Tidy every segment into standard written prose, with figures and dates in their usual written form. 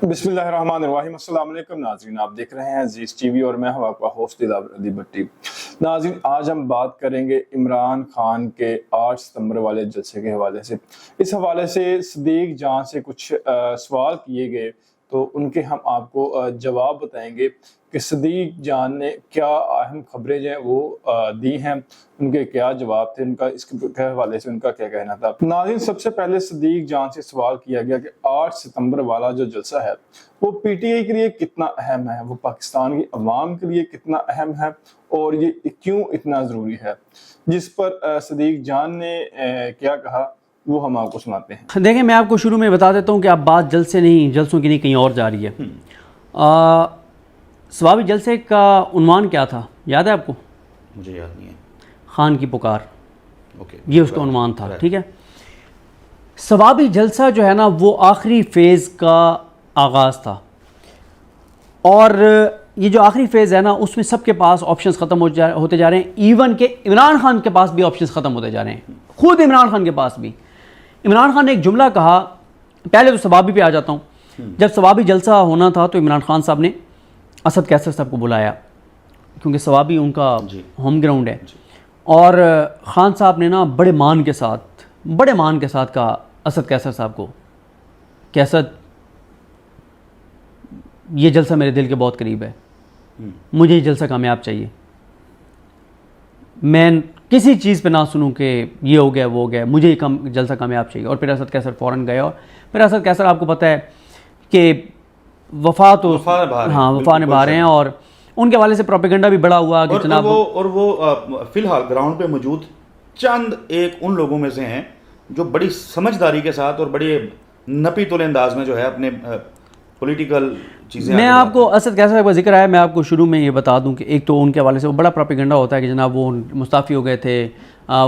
बिस्मिल्लाहिर्रहमानिर्रहीम। अस्सलाम वालेकुम नाज़रीन, आप देख रहे हैं अजीज टीवी और मैं हूं आपका होस्ट दिलावर भट्टी। नाज़रीन, आज हम बात करेंगे इमरान खान के 8 सितंबर वाले जलसे के हवाले से। इस हवाले से सदीक जान से कुछ सवाल किए गए तो उनके हम आपको जवाब बताएंगे कि सदीक जान ने क्या अहम खबरें जो हैं वो दी हैं, उनके क्या जवाब थे, उनका इसके हवाले से उनका क्या कहना था। नाज़रीन, सबसे पहले सदीक जान से सवाल किया गया कि 8 सितंबर वाला जो जलसा है वो पीटीआई के लिए कितना अहम है, वो पाकिस्तान की अवाम के लिए कितना अहम है और ये क्यों इतना ज़रूरी है। जिस पर सदीक जान ने क्या कहा वो हम आपको सुनाते हैं। देखें, मैं आपको शुरू में बता देता हूँ कि आप बात जलसे नहीं, जलसों की नहीं, कहीं और जा रही है। सवाबी जलसे का उन्वान क्या था, याद है आपको? मुझे याद नहीं है। खान की पुकार, ओके, ये उसका उन्वान था। ठीक है, सवाबी जलसा जो है ना वो आखिरी फेज़ का आगाज़ था और ये जो आखिरी फेज़ है ना उसमें सबके पास ऑप्शंस ख़त्म होते जा रहे हैं। इवन के इमरान खान के पास भी ऑप्शंस ख़त्म होते जा रहे हैं, खुद इमरान खान के पास भी। इमरान खान ने एक जुमला कहा, पहले तो सवाबी पे आ जाता हूँ। जब सवाबी जलसा होना था तो इमरान खान साहब ने असद कैसर साहब को बुलाया, क्योंकि सवाबी उनका होम ग्राउंड है। और खान साहब ने ना बड़े मान के साथ कहा असद कैसर साहब को कि असद, ये जलसा मेरे दिल के बहुत करीब है, मुझे ये जलसा कामयाब चाहिए, मैं किसी चीज़ पे ना सुनूं कि ये हो गया वो हो गया, मुझे ये जलसा कामयाब चाहिए। और फिर असद कैसर फ़ौरन गए और फिर असद कैसर आपको पता है कि वफा निभा रहे हैं और उनके हवाले से प्रोपेगेंडा भी बड़ा हुआ कि जनाब वो फिलहाल ग्राउंड पे मौजूद चंद एक उन लोगों में से हैं जो बड़ी समझदारी के साथ और बड़े नपी तुल अंदाज में जो है अपने पॉलिटिकल चीज़ें। मैं आपको असद कैसर का जिक्र है, मैं आपको शुरू में ये बता दूं कि एक तो उनके हवाले से वो बड़ा प्रोपेगेंडा होता है कि जनाब वो मुस्ताफ़ी हो गए थे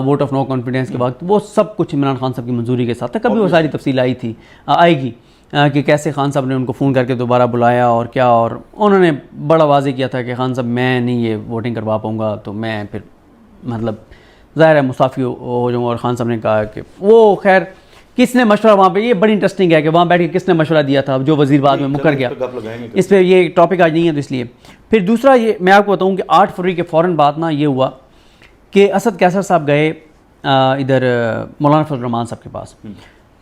वोट ऑफ नो कॉन्फिडेंस के वक्त। वो सब कुछ इमरान खान साहब की मंजूरी के साथ था। कभी वो सारी तफसील आएगी कि कैसे खान साहब ने उनको फ़ोन करके दोबारा बुलाया और क्या, और उन्होंने बड़ा वाज़ेह किया था कि खान साहब मैं नहीं ये वोटिंग करवा पाऊँगा, तो मैं फिर मतलब ज़ाहिर है मुस्ताफ़ी हो जाऊँगा। और खान साहब ने कहा कि वो खैर किसने मशवरा वहाँ पे, ये बड़ी इंटरेस्टिंग है कि वहाँ बैठ के किसने मशवरा दिया था, जो वज़ीर बाद में मुकर गया। इस पर ये टॉपिक आज नहीं है तो इसलिए। फिर दूसरा ये मैं आपको बताऊँ कि 8 फरवरी के फ़ौरन बाद ना ये हुआ कि असद कैसर साहब गए इधर मौलाना फजल रहमान साहब के पास।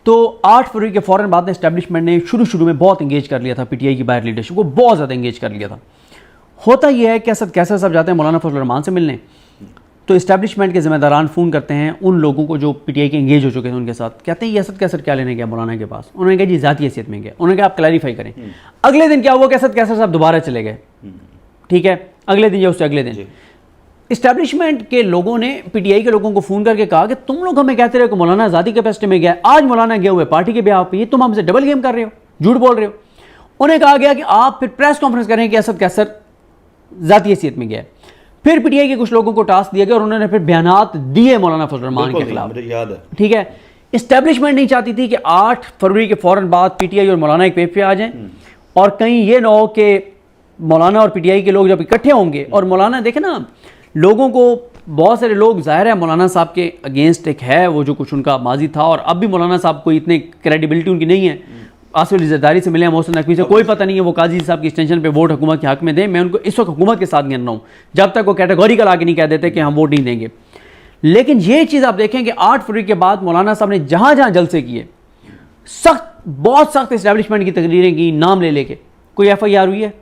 तो 8 फरवरी के फ़ौरन बाद इस्टेब्लिशमेंट ने शुरू में बहुत इंगेज कर लिया था, पीटीआई की बाहर लीडरशिप को बहुत ज़्यादा इंगेज कर लिया था। होता यह है कि असद कैसर साहब जाते हैं मौलाना फजल रहमान से मिलने, तो इस्टेब्लिशमेंट के ज़िम्मेदारान फ़ोन करते हैं उन लोगों को जो पीटीआई के इंगेज हो चुके थे उनके साथ, कहते हैं ये असद कैसर क्या लेने गया मौलाना के पास। उन्होंने कहा जी ज़ाती हैसियत में गया। उन्होंने कहा आप क्लैरिफाई करें। अगले दिन क्या हुआ कि असद कैसर साहब दोबारा चले गए। ठीक है, अगले दिन या उससे अगले दिन इस्टेब्लिशमेंट के लोगों ने पीटीआई के लोगों को फ़ोन करके कहा कि तुम लोग हमें कहते रहे कि मौलाना आज़ादी कैपेसिटी में गया, आज मौलाना गए हुए पार्टी के ब्याह पे, ये तुम हमसे डबल गेम कर रहे हो, झूठ बोल रहे हो। उन्हें कहा गया कि आप फिर प्रेस कॉन्फ्रेंस करें कि असद कैसर ज़ाती हैसियत में गया। फिर पीटीआई के कुछ लोगों को टास्क दिया गया और उन्होंने फिर बयानात दिए मौलाना फजल रहमान के खिलाफ। याद है। ठीक है, इस्टेब्लिशमेंट नहीं चाहती थी कि 8 फरवरी के फ़ौरन बाद पीटीआई और मौलाना एक पेज पे आ जाएं और कहीं ये ना हो कि मौलाना और पीटीआई के लोग जब इकट्ठे होंगे और मौलाना देखे ना, लोगों को बहुत सारे लोग ज़ाहिर है मौलाना साहब के अगेंस्ट एक है वो जो कुछ उनका माजी था, और अब भी मौलाना साहब को इतनी क्रेडिबिलिटी उनकी नहीं है। आसिफ अली ज़रदारी से मिले हैं, मोहसिन नकवी से, कोई पता नहीं है वो काजी साहब की एक्सटेंशन पे वोट हुकूमत के हक में दें। मैं उनको इस वक्त हुकूमत के साथ गिन रहा हूँ जब तक वो कैटेगोरिकल आगे नहीं कह देते कि हम वोट नहीं देंगे। लेकिन ये चीज़ आप देखें कि 8 फरवरी के बाद मौलाना साहब ने जहाँ जहाँ जलसे किए, बहुत सख्त इस्टेब्लिशमेंट की तकरीरें की, नाम ले लेके। कोई FIR हुई है?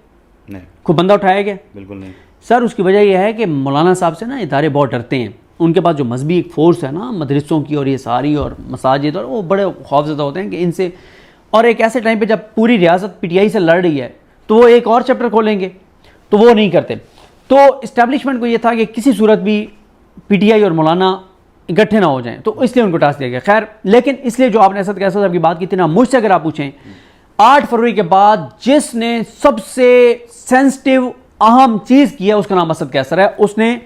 नहीं। कोई बंदा उठाया गया? बिल्कुल नहीं सर। उसकी वजह यह है कि मौलाना साहब से ना इदारे बहुत डरते हैं। उनके पास जो मजहबी एक फोर्स है ना मदरसों की और ये सारी और मसाजिद, और वो बड़े खौफजदा होते हैं कि इनसे, और एक ऐसे टाइम पे जब पूरी रियासत पीटीआई से लड़ रही है तो वो एक और चैप्टर खोलेंगे, तो वो नहीं करते। तो इस्टेब्लिशमेंट को ये था कि किसी सूरत भी पीटीआई और मौलाना इकट्ठे ना हो जाएं, तो इसलिए उनको टास्क दिया गया। खैर, लेकिन इसलिए जो आपने असद कैसर साहब की बात की थी ना, मुझसे अगर आप पूछें 8 फरवरी के बाद जिसने सबसे सेंसिटिव अहम चीज़ किया उसका नाम असद कैसर है। उसने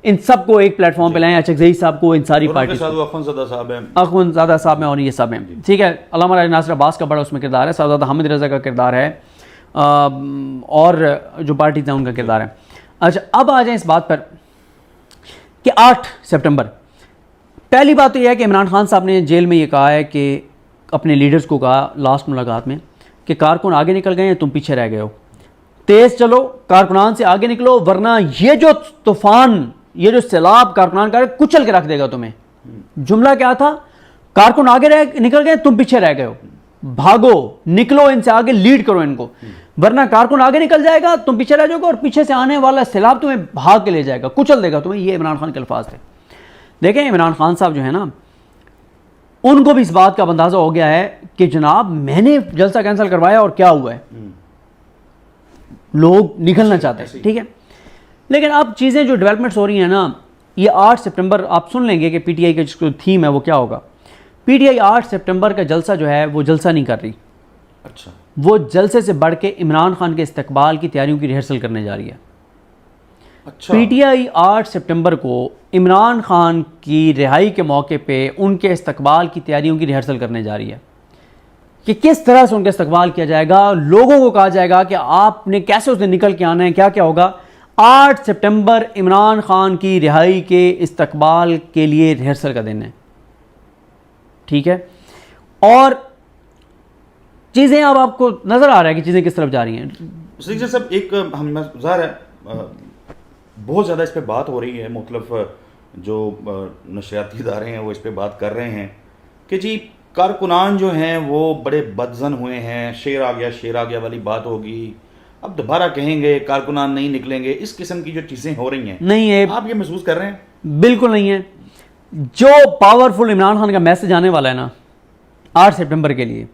इन सबको एक प्लेटफॉर्म पे लाया, अचकज़ई साहब को, इन सारी पार्टी, अखवंज़ादा साहब हैं और ये सब हैं। ठीक है, अल्लामा राजा नासिर अब्बास का बड़ा उसमें किरदार है, साहबजादा हामिद रज़ा का किरदार है, और जो पार्टीज हैं उनका किरदार है। अच्छा, अब आ जाए इस बात पर कि 8 सितंबर, पहली बात तो यह है कि इमरान खान साहब ने जेल में ये कहा है कि अपने लीडर्स को कहा लास्ट मुलाकात में कि कारकुन आगे निकल गए हैं, तुम पीछे रह गए हो, तेज चलो, कारकुनान से आगे निकलो, वरना ये जो तूफान, ये जो सैलाब कारकुनान का कुचल के रख देगा तुम्हें। जुमला क्या था? कारकुन आगे निकल गए, तुम पीछे रह गए हो, भागो, निकलो इनसे आगे, लीड करो इनको, वरना कारकुन आगे निकल जाएगा, तुम पीछे रह जाओगे और पीछे से आने वाला सैलाब तुम्हें भाग के ले जाएगा, कुचल देगा तुम्हें। ये इमरान खान के अल्फाज थे। देखें, इमरान खान साहब जो है ना, उनको भी इस बात का अंदाजा हो गया है कि जनाब मैंने जलसा कैंसिल करवाया और क्या हुआ है, लोग निकलना चाहते हैं, ठीक है। लेकिन अब चीज़ें जो डेवलपमेंट्स हो रही हैं ना, ये 8 सितंबर आप सुन लेंगे कि पीटीआई का जो थीम है वो क्या होगा। पीटीआई 8 सितंबर का जलसा जो है वो जलसा नहीं कर रही, अच्छा, वो जलसे से बढ़ के इमरान खान के इस्तकबाल की तैयारियों की रिहर्सल करने जा रही है। अच्छा, पीटीआई 8 सितंबर को इमरान खान की रिहाई के मौके पे उनके इस्तकबाल की तैयारियों की रिहर्सल करने जा रही है कि किस तरह से उनका इस्तकबाल किया जाएगा, लोगों को कहा जाएगा कि आपने कैसे उस दिन निकल के आना है, क्या क्या होगा। 8 सितंबर इमरान खान की रिहाई के इस्तकबाल के लिए रिहर्सल का दिन है, ठीक है। और चीज़ें अब आपको नज़र आ रहा है कि चीज़ें किस तरफ जा रही हैं। सिद्दीकी साहब, एक हम ज़ाहिर है बहुत ज़्यादा इस पे बात हो रही है, मुख्तलिफ जो नशरियाती इदारे हैं वो इस पे बात कर रहे हैं कि जी कारकुनान जो हैं वो बड़े बदजन हुए हैं, शेर आ गया वाली बात होगी, अब दोबारा कहेंगे कारकुनान नहीं निकलेंगे, इस किस्म की जो चीज़ें हो रही हैं, नहीं है, आप ये महसूस कर रहे हैं? बिल्कुल नहीं है। जो पावरफुल इमरान खान का मैसेज आने वाला है ना 8 सितंबर के लिए,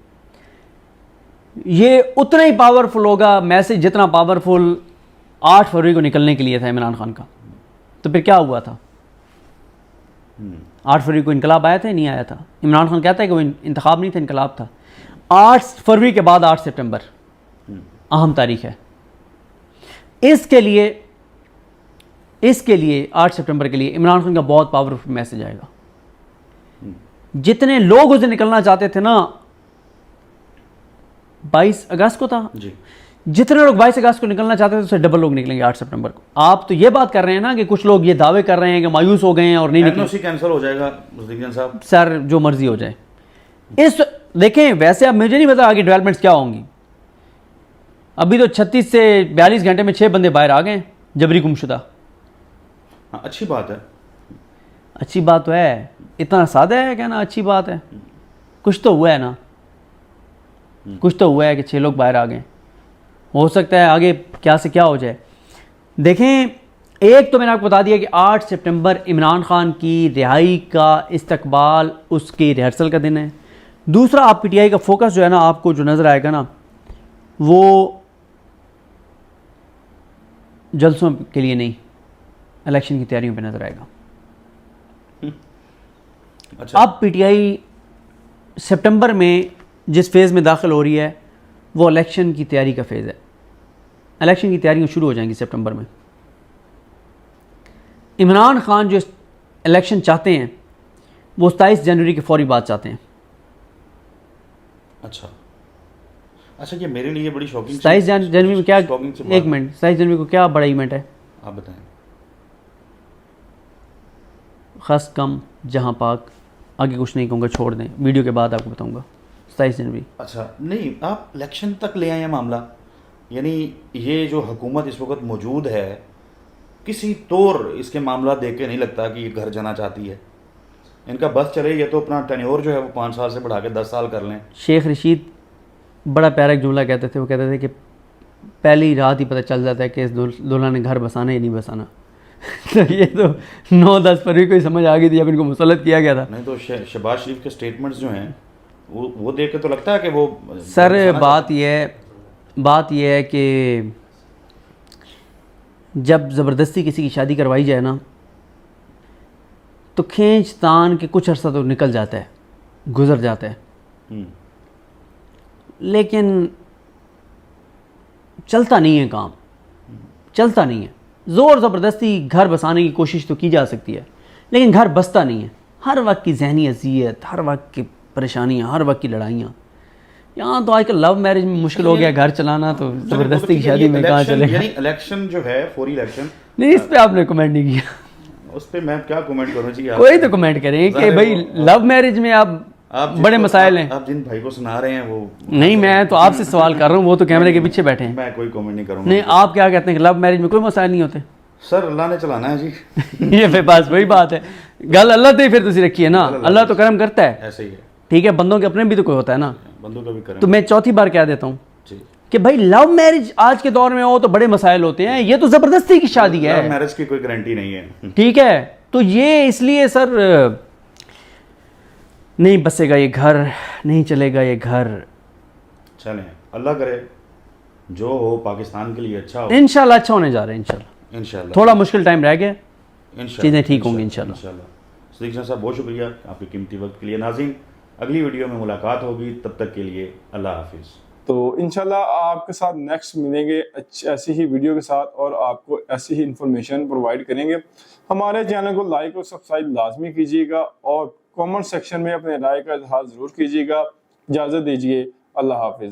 ये उतना ही पावरफुल होगा मैसेज जितना पावरफुल 8 फरवरी को निकलने के लिए था इमरान खान का। तो फिर क्या हुआ था? 8 फरवरी को इनकलाब आया था या नहीं आया था? इमरान खान कहता है कि वो इंतखाब नहीं था, इनकलाब था। 8 फरवरी के बाद 8 सितंबर अहम तारीख है। इसके लिए 8 सितंबर के लिए इमरान खान का बहुत पावरफुल मैसेज आएगा। जितने लोग उस दिन निकलना चाहते थे ना, 22 अगस्त को था जी, जितने लोग 22 अगस्त को निकलना चाहते थे उससे डबल लोग निकलेंगे 8 सितंबर को। आप तो ये बात कर रहे हैं ना कि कुछ लोग ये दावे कर रहे हैं कि मायूस हो गए हैं और नहीं निकले। एनओसी कैंसिल हो जाएगा सिद्दीकी साहब। सर जो मर्जी हो जाए, इस देखें वैसे अब मुझे नहीं पता आगे डेवलपमेंट्स क्या होंगी। अभी तो 36 से 42 घंटे में 6 बंदे बाहर आ गए जबरी गुमशुदा। हाँ, अच्छी बात है, अच्छी बात तो है, इतना सादा है कहना अच्छी बात है। कुछ तो हुआ है ना, कुछ तो हुआ है कि 6 लोग बाहर आ गए। हो सकता है आगे क्या से क्या हो जाए। देखें, एक तो मैंने आपको बता दिया कि 8 सितंबर इमरान खान की रिहाई का इस्तकबाल, उसकी रिहर्सल का दिन है। दूसरा, आप पीटीआई का फोकस जो है ना, आपको जो नज़र आएगा ना, वो जलसों के लिए नहीं, इलेक्शन की तैयारियों पे नज़र आएगा। अच्छा, अब पीटीआई सितंबर में जिस फेज़ में दाखिल हो रही है वो इलेक्शन की तैयारी का फेज़ है। इलेक्शन की तैयारियां शुरू हो जाएंगी सितंबर में। इमरान खान जो इलेक्शन चाहते हैं वो 27 जनवरी के फौरी बाद चाहते हैं। अच्छा, ये मेरे लिए बड़ी शॉकिंग 27 जनवरी में क्या, एक शॉकिंग मिनट, 27 जनवरी को क्या बड़ा इवेंट है? आप बताएं। ख़ास कम जहां पाक, आगे कुछ नहीं कहूँगा, छोड़ दें, वीडियो के बाद आपको बताऊँगा। 27 जनवरी। अच्छा, नहीं, आप इलेक्शन तक ले आए हैं मामला, यानी ये जो हुकूमत इस वक्त मौजूद है किसी तौर इसके मामला देख के नहीं लगता कि ये घर जाना चाहती है। इनका बस चले, ये तो अपना टेन्योर जो है वो 5 साल से बढ़ा के 10 साल कर लें। शेख रशीद बड़ा प्यारा एक जुमला कहते थे, वो कहते थे कि पहली रात ही पता चल जाता है कि इस दूल्हा ने घर बसाना या नहीं बसाना। तो ये तो 9-10 फरवरी को ही समझ आ गई थी जब इनको मुसल्लत किया गया था। नहीं तो शहबाज शरीफ के स्टेटमेंट्स जो हैं वो देख के तो लगता है कि वो सर बात यह है कि जब ज़बरदस्ती किसी की शादी करवाई जाए ना तो खींच तान के कुछ अर्सा तो निकल जाता है, गुजर जाता है, लेकिन चलता नहीं है काम, चलता नहीं है। ज़ोर ज़बरदस्ती घर बसाने की कोशिश तो की जा सकती है लेकिन घर बसता नहीं है। हर वक्त की जहनी अज़ियत, हर वक्त की परेशानियाँ, हर वक्त की लड़ाइयाँ। यहाँ तो आजकल लव मैरिज में मुश्किल हो गया घर चलाना, तो ज़बरदस्ती की शादी में कहाँ चलेगा। यानी इलेक्शन जो है, फौरी इलेक्शन, नहीं, इस पे आपने कमेंट नहीं किया। उस पर मैं क्या कमेंट करूँ जी? कोई तो कमेंट करें कि भाई लव मैरिज में आप आप बड़े मसाइल हैं। आप जिन भाई को सुना रहे हैं वो नहीं, मैं तो आपसे सवाल कर रहा हूँ, वो तो कैमरे के पीछे बैठे हैं। मैं कोई कमेंट नहीं करूँगा। नहीं, आप क्या कहते हैं कि लव मैरिज में कोई मसाइल नहीं होते? सर अल्लाह ने चलाना है जी। ये फिर बस वही बात है, गल अल्लाह तो ही फिर तुसी रखी है ना, अल्लाह तो करम करता है, ऐसे ही है, ठीक है, बंदों के अपने भी तो कोई होता है ना। बंदों का भी करें तो मैं चौथी बार कह देता हूँ जी। कि भाई लव मैरिज आज के दौर में हो तो बड़े मसाइल होते हैं, ये तो जबरदस्ती की शादी है, मैरिज की कोई गारंटी नहीं है। ठीक है। तो ये इसलिए सर नहीं बसेगा ये घर, नहीं चलेगा ये घर। चलें, अल्लाह करे जो हो पाकिस्तान के लिए अच्छा हो। इंशाल्लाह अच्छा होने जा रहा है, इंशाल्लाह। इंशाल्लाह थोड़ा मुश्किल टाइम रह गया, इंशाल्लाह चीज़ें ठीक होंगी इंशाल्लाह। सदीक शाह साहब बहुत शुक्रिया आपके कीमती वक्त के लिए। नाज़रीन अगली वीडियो में मुलाकात होगी, तब तक के लिए अल्लाह हाफिज़। तो इंशाल्लाह आपके साथ नेक्स्ट मिलेंगे ऐसी ही वीडियो के साथ, और आपको ऐसी ही इंफॉर्मेशन प्रोवाइड करेंगे। हमारे चैनल को लाइक और सब्सक्राइब लाजमी कीजिएगा, और कमेंट सेक्शन में अपने राय का इजहार ज़रूर कीजिएगा। इजाज़त दीजिए, अल्लाह हाफिज़।